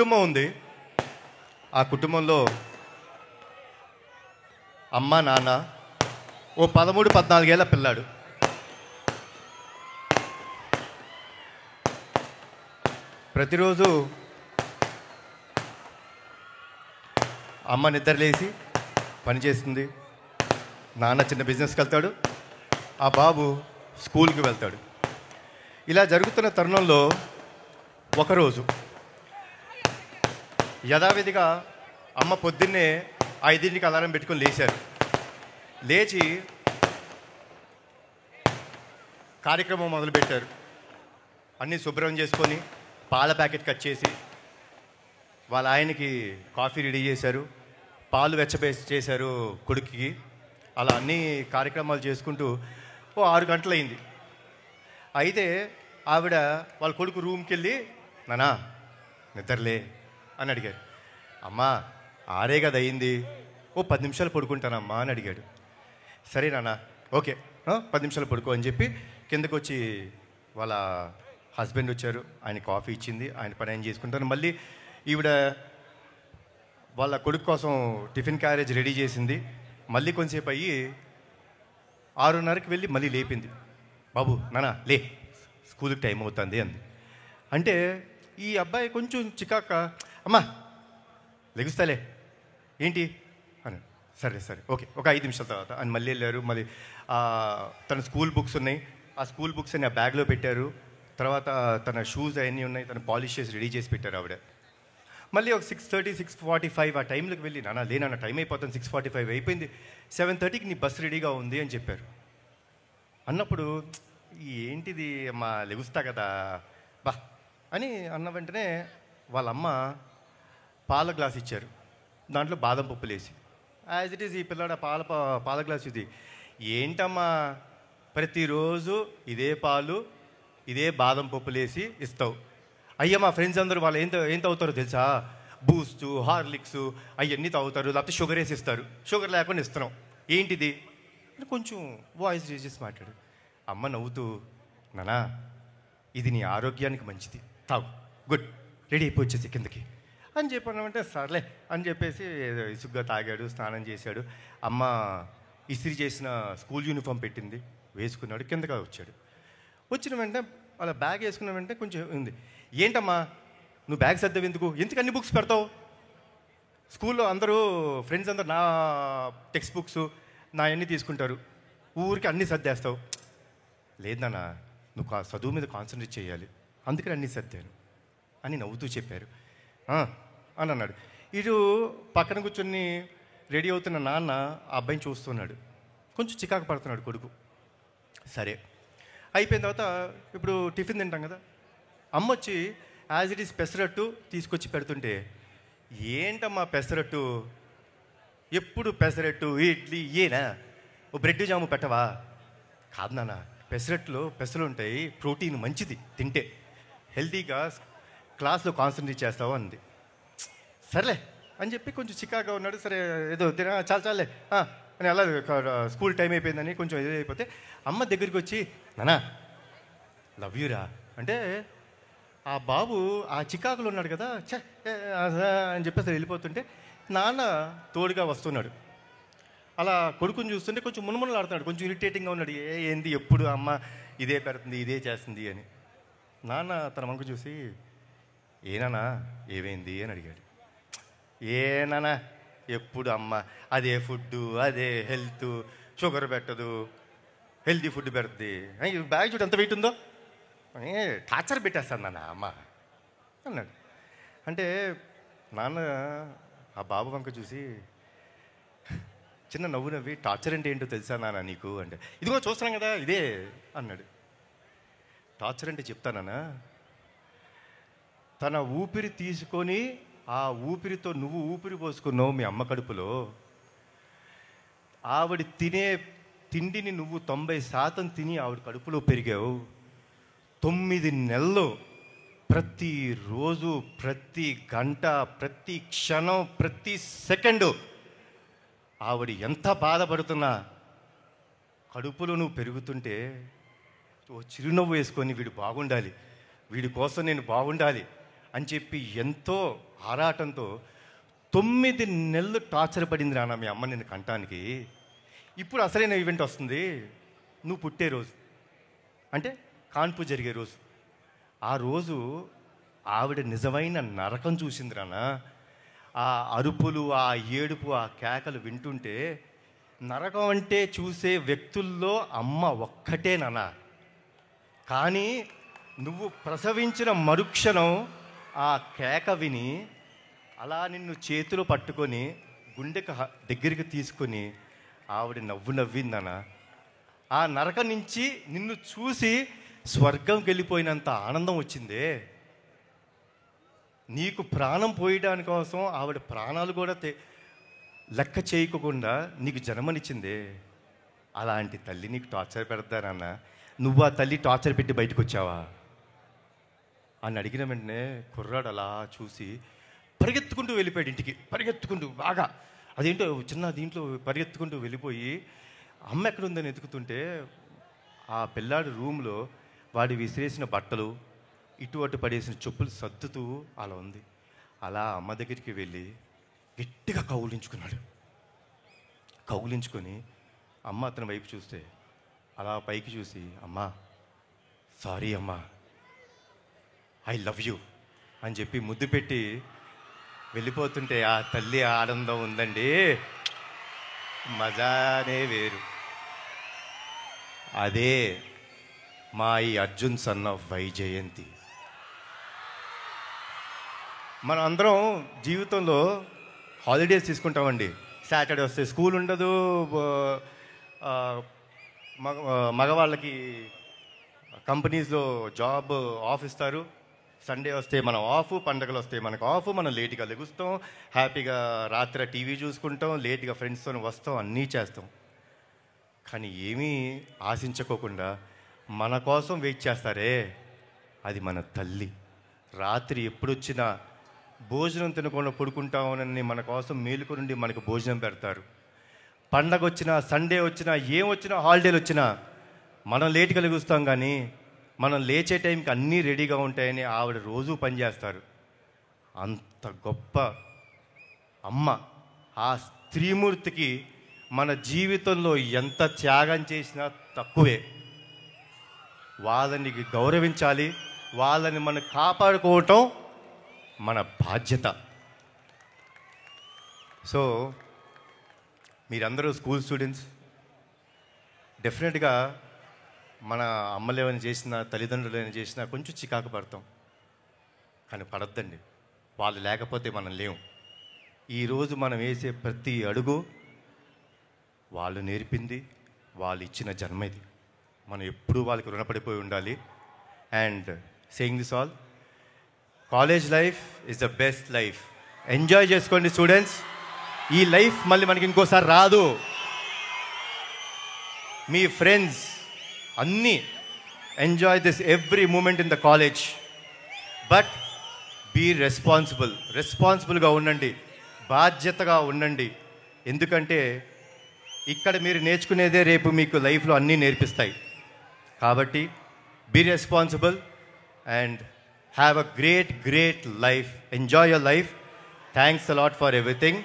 కుటుంబం ఉంది. ఆ కుటుంబంలో అమ్మ, నాన్న, ఓ 13-14 ఏళ్ళ పిల్లాడు. ప్రతిరోజు అమ్మ నిద్రలేసి పనిచేస్తుంది, నాన్న చిన్న బిజినెస్కి వెళ్తాడు, ఆ బాబు స్కూల్కి వెళ్తాడు. ఇలా జరుగుతున్న తరుణంలో ఒకరోజు యథావిధిగా అమ్మ పొద్దున్నే 5ంటికి అలారం పెట్టుకొని లేచారు. లేచి కార్యక్రమం మొదలుపెట్టారు. అన్నీ శుభ్రం చేసుకొని పాల ప్యాకెట్ కట్ చేసి వాళ్ళ ఆయనకి కాఫీ రెడీ చేశారు, పాలు చేశారు కొడుకుకి. అలా అన్ని కార్యక్రమాలు చేసుకుంటూ ఓ 6 గంటలైంది. అయితే ఆవిడ వాళ్ళ కొడుకు రూమ్కి వెళ్ళి, నానా నిద్రలే అని అడిగారు. అమ్మా 6 కదా అయింది, ఓ 10 నిమిషాలు పడుకుంటానమ్మా అని అడిగాడు. సరే నాన్న, ఓకే 10 నిమిషాలు పడుకో అని చెప్పి కిందకు వచ్చి వాళ్ళ హస్బెండ్ వచ్చారు. ఆయన కాఫీ ఇచ్చింది, ఆయన పని ఆయన చేసుకుంటారు. మళ్ళీ ఈవిడ వాళ్ళ కొడుకు కోసం టిఫిన్ క్యారేజ్ రెడీ చేసింది. మళ్ళీ కొంచెంసేపు అయ్యి 6:30కి వెళ్ళి మళ్ళీ లేపింది. బాబు నాన్న లే, స్కూల్కి టైం అవుతుంది అంది. అంటే ఈ అబ్బాయి కొంచెం చికాక, అమ్మా లెగుస్తాలే ఏంటి అని. సరే సరే ఓకే, ఒక 5 నిమిషాల తర్వాత అని మళ్ళీ వెళ్ళారు. మళ్ళీ తన స్కూల్ బుక్స్ ఉన్నాయి, ఆ స్కూల్ బుక్స్ అన్ని ఆ బ్యాగ్లో పెట్టారు. తర్వాత తన షూస్ అవన్నీ ఉన్నాయి, తను పాలిష్ చేసి రెడీ చేసి పెట్టారు ఆవిడ. మళ్ళీ ఒక 6:30, 6:45 ఆ టైంలోకి వెళ్ళి, నాన్న లేనన్న టైం అయిపోతుంది, 6:45 అయిపోయింది, 7:30కి నీ బస్సు రెడీగా ఉంది అని చెప్పారు. అన్నప్పుడు ఏంటిది అమ్మా లెగుస్తా కదా బా అని అన్న వెంటనే వాళ్ళమ్మ పాల గ్లాస్ ఇచ్చారు, దాంట్లో బాదం పప్పులేసి. యాజ్ ఇట్ ఈజ్ ఈ పిల్లాడు పాల గ్లాస్ ఇది ఏంటమ్మా ప్రతిరోజు ఇదే పాలు ఇదే బాదం పప్పులేసి ఇస్తావు? అయ్యా మా ఫ్రెండ్స్ అందరూ వాళ్ళు ఏం తాగుతారో తెలుసా, బూస్టు హార్లిక్స్ అవన్నీ తాగుతారు, లేకపోతే షుగర్ వేసి ఇస్తారు, షుగర్ లేకుండా ఇస్తున్నాం, ఏంటిది అని కొంచెం వాయిస్ రేజ్ చేసి మాట్లాడు. అమ్మ నవ్వుతూ, నానా ఇది నీ ఆరోగ్యానికి మంచిది, తాగు, గుడ్, రెడీ అయిపోయి వచ్చేసి కిందకి అని చెప్పానంటే సర్లే అని చెప్పేసి ఇసుగ్గా తాగాడు, స్నానం చేశాడు. అమ్మ ఇస్త్రీ చేసిన స్కూల్ యూనిఫామ్ పెట్టింది, వేసుకున్నాడు, కిందగా వచ్చాడు. వచ్చిన వెంటనే అలా బ్యాగ్ వేసుకున్న వెంటనే కొంచెం ఉంది, ఏంటమ్మా నువ్వు బ్యాగ్ సర్దావు ఎందుకు అన్ని బుక్స్ పెడతావు? స్కూల్లో అందరూ ఫ్రెండ్స్ అందరూ నా టెక్స్ట్ బుక్స్ నా అన్నీ తీసుకుంటారు, ఊరికి అన్నీ సర్దేస్తావు. లేదు నాన్న, నువ్వు చదువు మీద కాన్సన్ట్రేట్ చేయాలి, అందుకని అన్నీ సర్దాను అని నవ్వుతూ చెప్పారు అని అన్నాడు. ఇటు పక్కన కూర్చొని రెడీ అవుతున్న నాన్న ఆ అబ్బాయిని చూస్తున్నాడు, కొంచెం చికాకు పడుతున్నాడు కొడుకు. సరే అయిపోయిన తర్వాత ఇప్పుడు టిఫిన్ తింటాం కదా, అమ్మ వచ్చి యాజ్ ఇట్ ఈస్ పెసరట్టు తీసుకొచ్చి పెడుతుంటే, ఏంటమ్మా పెసరట్టు, ఎప్పుడు పెసరట్టు ఇడ్లీ ఏనా, ఓ బ్రెడ్ జాము పెట్టవా? కాదు నాన్న, పెసరట్టులో పెసలు ఉంటాయి, ప్రోటీన్ మంచిది, తింటే హెల్తీగా క్లాస్లో కాన్సన్ట్రేట్ చేస్తావు అంది. సర్లే అని చెప్పి కొంచెం చికాగా ఉన్నాడు. సరే ఏదో తినా చాలే అని అలా స్కూల్ టైం అయిపోయిందని కొంచెం ఏదో అయిపోతే అమ్మ దగ్గరికి వచ్చి, నానా లవ్ యూరా అంటే, ఆ బాబు ఆ చికాకులు ఉన్నాడు కదా అని చెప్పేసి వెళ్ళిపోతుంటే నాన్న తోడుగా వస్తున్నాడు. అలా కొడుకుని చూస్తుంటే కొంచెం మునుమునలు ఆడుతున్నాడు, కొంచెం ఇరిటేటింగ్గా ఉన్నాడు. ఏంది ఎప్పుడు అమ్మ ఇదే పెడుతుంది ఇదే చేస్తుంది అని. నాన్న తన వంక చూసి, ఏనానా ఏమైంది అని అడిగాడు. ఏనానా ఎప్పుడు అమ్మ అదే ఫుడ్డు అదే హెల్త్, షుగర్ పెట్టదు, హెల్తీ ఫుడ్ పెడుతుంది, బ్యాగ్ చూడు ఎంత వెయిట్ ఉందో, టార్చర్ పెట్టేస్తాను నాన్న అమ్మ అన్నాడు. అంటే నాన్న ఆ బాబు వంక చూసి చిన్న నవ్వు నవ్వి, టార్చర్ అంటే ఏంటో తెలుసా నాన్న నీకు అంటే, ఇదిగో చూస్తున్నాం కదా ఇదే అన్నాడు. టార్చర్ అంటే చెప్తానా, తన ఊపిరి తీసుకొని ఆ ఊపిరితో నువ్వు ఊపిరి పోసుకున్నావు మీ అమ్మ కడుపులో, ఆవిడ తినే తిండిని నువ్వు 90% తిని ఆవిడ కడుపులో పెరిగావు. 9 నెలలు ప్రతిరోజు ప్రతి గంట ప్రతి క్షణం ప్రతి సెకండు ఆవిడ ఎంత బాధపడుతున్నా కడుపులో నువ్వు పెరుగుతుంటే ఓ చిరునవ్వు వేసుకొని వీడు బాగుండాలి, వీడి కోసం నేను బాగుండాలి అని చెప్పి ఎంతో ఆరాటంతో 9 నెలలు టార్చర్ పడింది నాన్న మీ అమ్మ నిన్ను కంటానికి. ఇప్పుడు అసలైన ఈవెంట్ వస్తుంది, నువ్వు పుట్టే రోజు, అంటే కాన్పు జరిగే రోజు. ఆ రోజు ఆవిడ నిజమైన నరకం చూసింది నాన్న. ఆ అరుపులు, ఆ ఏడుపు, ఆ కేకలు వింటుంటే నరకం అంటే చూసే వ్యక్తుల్లో అమ్మ ఒక్కటే నాన్న. కానీ నువ్వు ప్రసవించిన మరుక్షణం ఆ కేక విని అలా నిన్ను చేతులు పట్టుకొని గుండెకి దగ్గరికి తీసుకొని ఆవిడ నవ్వు నవ్విందన్న. ఆ నరకం నుంచి నిన్ను చూసి స్వర్గంకి వెళ్ళిపోయినంత ఆనందం వచ్చిందే. నీకు ప్రాణం పోయడానికి కోసం ఆవిడ ప్రాణాలు కూడా లెక్క చేయకుండా నీకు జన్మనిచ్చిందే. అలాంటి తల్లి నీకు టార్చర్ పెడతానన్న. నువ్వు ఆ తల్లి టార్చర్ పెట్టి బయటకు వచ్చావా అని అడిగిన వెంటనే కుర్రాడు అలా చూసి పరిగెత్తుకుంటూ వెళ్ళిపోయాడు ఇంటికి. పరిగెత్తుకుంటూ బాగా అదేంటో చిన్న దీంట్లో పరిగెత్తుకుంటూ వెళ్ళిపోయి అమ్మ ఎక్కడుందని వెతుకుతుంటే ఆ పిల్లాడి రూమ్లో వాడి విసిరేసిన బట్టలు, ఇటు అటు పడేసిన చెప్పులు సర్దుతూ అలా ఉంది. అలా అమ్మ దగ్గరికి వెళ్ళి గట్టిగా కౌలించుకున్నాడు. కౌలించుకొని అమ్మ అతని వైపు చూస్తే అలా పైకి చూసి, అమ్మా సారీ అమ్మా, ఐ లవ్ యూ అని చెప్పి ముద్దు పెట్టి వెళ్ళిపోతుంటే ఆ తల్లి ఆనందం ఉందండి, మజానే వేరు. అదే మా ఈ అర్జున్ సన్ ఆఫ్ వైజయంతి. మనం అందరం జీవితంలో హాలిడేస్ తీసుకుంటామండి. సాటర్డే వస్తే స్కూల్ ఉండదు, మగవాళ్ళకి కంపెనీస్లో జాబ్ ఆఫ్ ఇస్తారు. సండే వస్తే మనం ఆఫ్, పండగలు వస్తే మనకు ఆఫ్. మనం లేట్గా లెగుస్తాం, హ్యాపీగా రాత్రి టీవీ చూసుకుంటాం, లేట్గా ఫ్రెండ్స్తో వస్తాం, అన్నీ చేస్తాం. కానీ ఏమీ ఆశించుకోకుండా మన కోసం వెయిట్ చేస్తారే, అది మన తల్లి. రాత్రి ఎప్పుడొచ్చినా భోజనం తినకుండా పడుకుంటామని మన కోసం మేలుకొనుండి మనకు భోజనం పెడతారు. పండగ వచ్చినా, సండే వచ్చినా, ఏం వచ్చినా, హాలిడేలు వచ్చినా మనం లేట్గా లెగుస్తాం, కానీ మనం లేచే టైంకి అన్నీ రెడీగా ఉంటాయని ఆవిడ రోజూ పనిచేస్తారు. అంత గొప్ప అమ్మ. ఆ స్త్రీమూర్తికి మన జీవితంలో ఎంత త్యాగం చేసినా తక్కువే. వాళ్ళని గౌరవించాలి, వాళ్ళని మనం కాపాడుకోవటం మన బాధ్యత. సో మీరందరూ స్కూల్ స్టూడెంట్స్, డెఫినెట్గా మన అమ్మలు ఏమైనా చేసినా, తల్లిదండ్రులు ఏమైనా చేసినా కొంచెం చికాకు పడతాం, కానీ పడద్దండి. వాళ్ళు లేకపోతే మనం లేవు. ఈరోజు మనం వేసే ప్రతి అడుగు వాళ్ళు నేర్పింది, వాళ్ళు ఇచ్చిన జన్మ ఇది. మనం ఎప్పుడూ వాళ్ళకి రుణపడిపోయి ఉండాలి. And saying this all, college life is the best life. Enjoy చేసుకోండి స్టూడెంట్స్. ఈ లైఫ్ మళ్ళీ మనకి ఇంకోసారి రాదు. మీ ఫ్రెండ్స్ అన్నీ enjoy this every moment in the college. But be రెస్పాన్సిబుల్గా ఉండండి, బాధ్యతగా ఉండండి. ఎందుకంటే ఇక్కడ మీరు నేర్చుకునేదే రేపు మీకు లైఫ్లో అన్నీ నేర్పిస్తాయి. కాబట్టి be responsible and have a great life. Enjoy your life. Thanks a lot for everything.